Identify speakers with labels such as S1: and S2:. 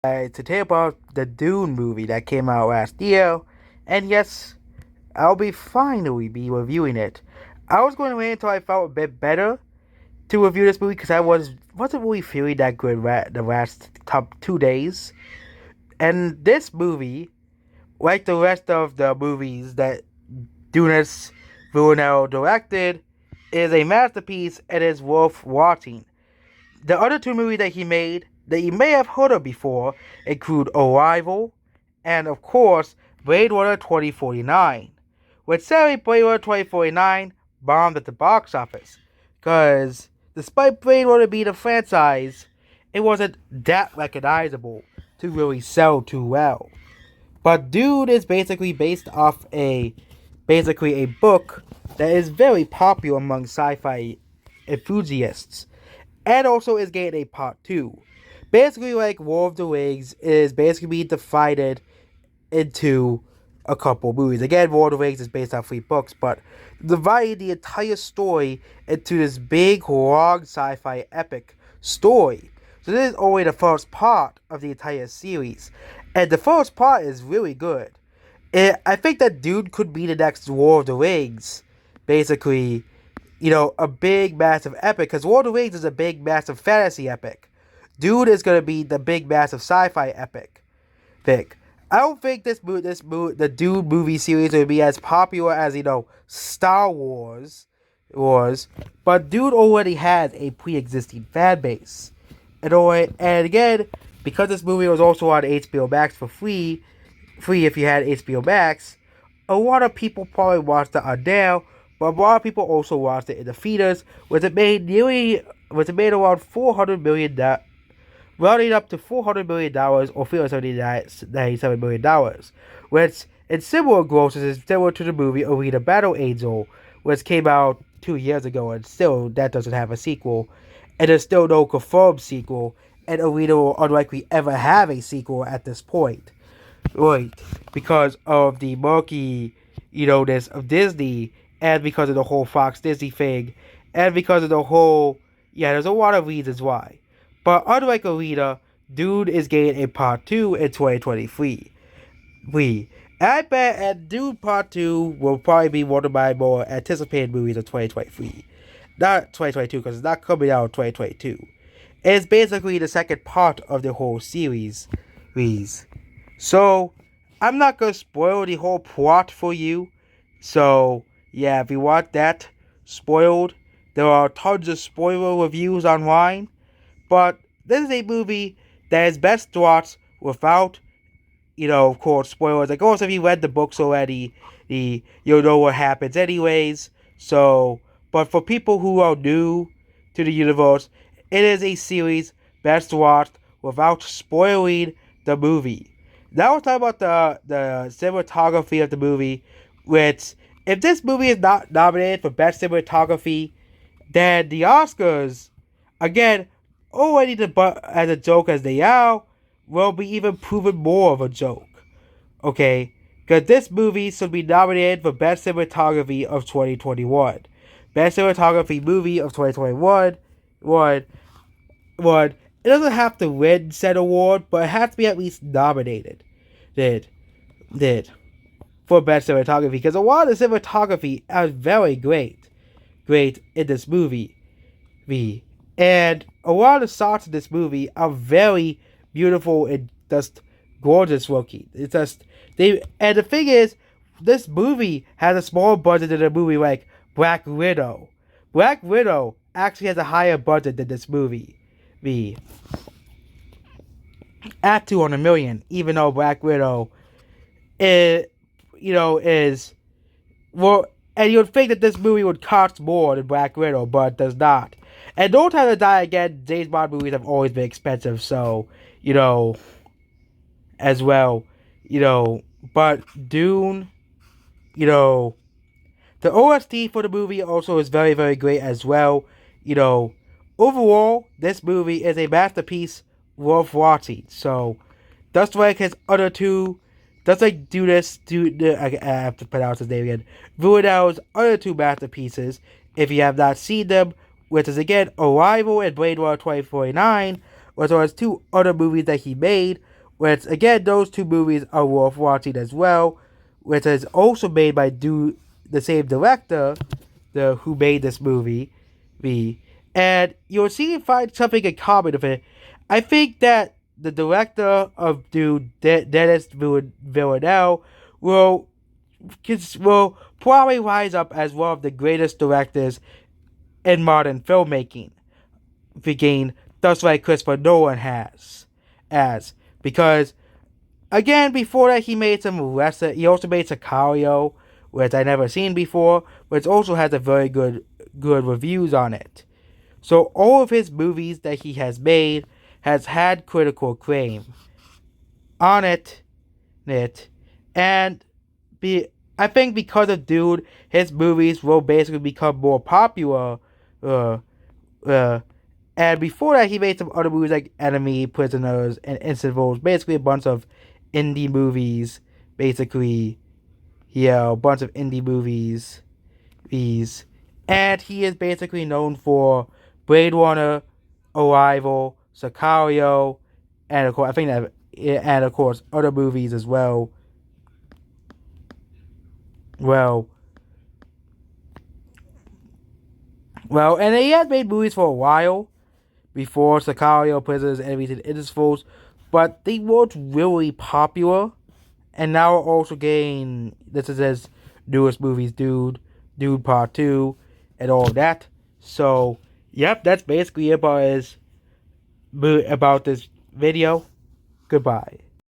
S1: Today about the Dune movie that came out last year, and yes, I'll be finally be reviewing it. I was going to wait until I felt a bit better to review this movie because I wasn't really feeling that good the last top 2 days. And this movie, like the rest of the movies that Dunas Villeneuve directed, is a masterpiece and is worth watching. The other two movies that he made that you may have heard of before include Arrival and, of course, Blade Runner 2049. Which sadly, Blade Runner 2049 bombed at the box office. Because, despite Blade Runner being a franchise, it wasn't that recognizable to really sell too well. But Dune is basically based off basically a book that is very popular among sci-fi enthusiasts and also is getting a part 2. Basically, like War of the Rings is basically being divided into a couple movies. Again, War of the Rings is based on 3 books, but dividing the entire story into this big, long sci-fi epic story. So this is only the first part of the entire series, and the first part is really good. I think that Dune could be the next War of the Rings, basically, a big, massive epic, because War of the Rings is a big, massive fantasy epic. Dune is going to be the big, massive sci-fi epic. I don't think the Dune movie series will be as popular as, Star Wars, but Dune already has a pre-existing fan base. And again, because this movie was also on HBO Max for free if you had HBO Max, a lot of people probably watched it on there, but a lot of people also watched it in the theaters, which it made around $400 million, rounding up to $400 million or $397 million, which in similar grosses is similar to the movie Arena Battle Angel, which came out 2 years ago, and still that doesn't have a sequel, and there's still no confirmed sequel, and Arena will unlikely ever have a sequel at this point. Right, because of the murky, this of Disney, and because of the whole Fox Disney thing, and because of the whole, there's a lot of reasons why. But unlike Arena, Dune is getting a part 2 in 2023. I bet at Dune Part 2 will probably be one of my more anticipated movies of 2023. Not 2022, because it's not coming out in 2022. It's basically the second part of the whole series. So, I'm not going to spoil the whole plot for you. So, yeah, if you want that spoiled, there are tons of spoiler reviews online. But this is a movie that is best watched without, of course, spoilers. Of course, if you read the books already, you'll know what happens anyways. So, but for people who are new to the universe, it is a series best watched without spoiling the movie. Now we're talking about the cinematography of the movie, which, if this movie is not nominated for Best Cinematography, then the Oscars, again, already as a joke as they are, will be even proven more of a joke. Okay? Because this movie should be nominated for Best Cinematography of 2021. Best Cinematography movie of 2021 it doesn't have to win said award, but it has to be at least nominated. Did for best cinematography, because a lot of the cinematography is very great in this movie. And a lot of shots in this movie are very beautiful and just gorgeous looking. It's just and the thing is, this movie has a smaller budget than a movie like Black Widow. Black Widow actually has a higher budget than this movie. At $200 million, even though Black Widow is well, and you'd think that this movie would cost more than Black Widow, but it does not. And No Time to Die Again, James Bond movies have always been expensive, so as well, but Dune, the OST for the movie also is very, very great as well. Overall, this movie is a masterpiece worth watching. So, just like his other two, just like I have to pronounce his name again, Villeneuve's other two masterpieces, if you have not seen them, which is again Arrival and Blade Runner 2049, as well as 2 other movies that he made, which again those 2 movies are worth watching as well, which is also made by the same director, who made this movie, and you'll see and find something in common with it. I think that the director of Dune, Denis Villeneuve, will probably rise up as one of the greatest directors in modern filmmaking, just like Christopher Nolan because again before that he made some lesser. He also made Sicario, which I never seen before, which also has a very good reviews on it. So all of his movies that he has made has had critical acclaim on it, and I think because of Dude, his movies will basically become more popular. Uh, uh, and before that, he made some other movies like Enemy, Prisoners, and Intervals. Basically, a bunch of indie movies. Basically, yeah, a bunch of indie movies. And he is basically known for Blade Runner, Arrival, Sicario, and of course, other movies as well. Well, and he has made movies for a while before Sicario, Prisoners, Enemies, and Intervals, but they weren't really popular. And now we're also getting this is his newest movies, Dude Part 2, and all of that. So, yep, that's basically it about this video. Goodbye.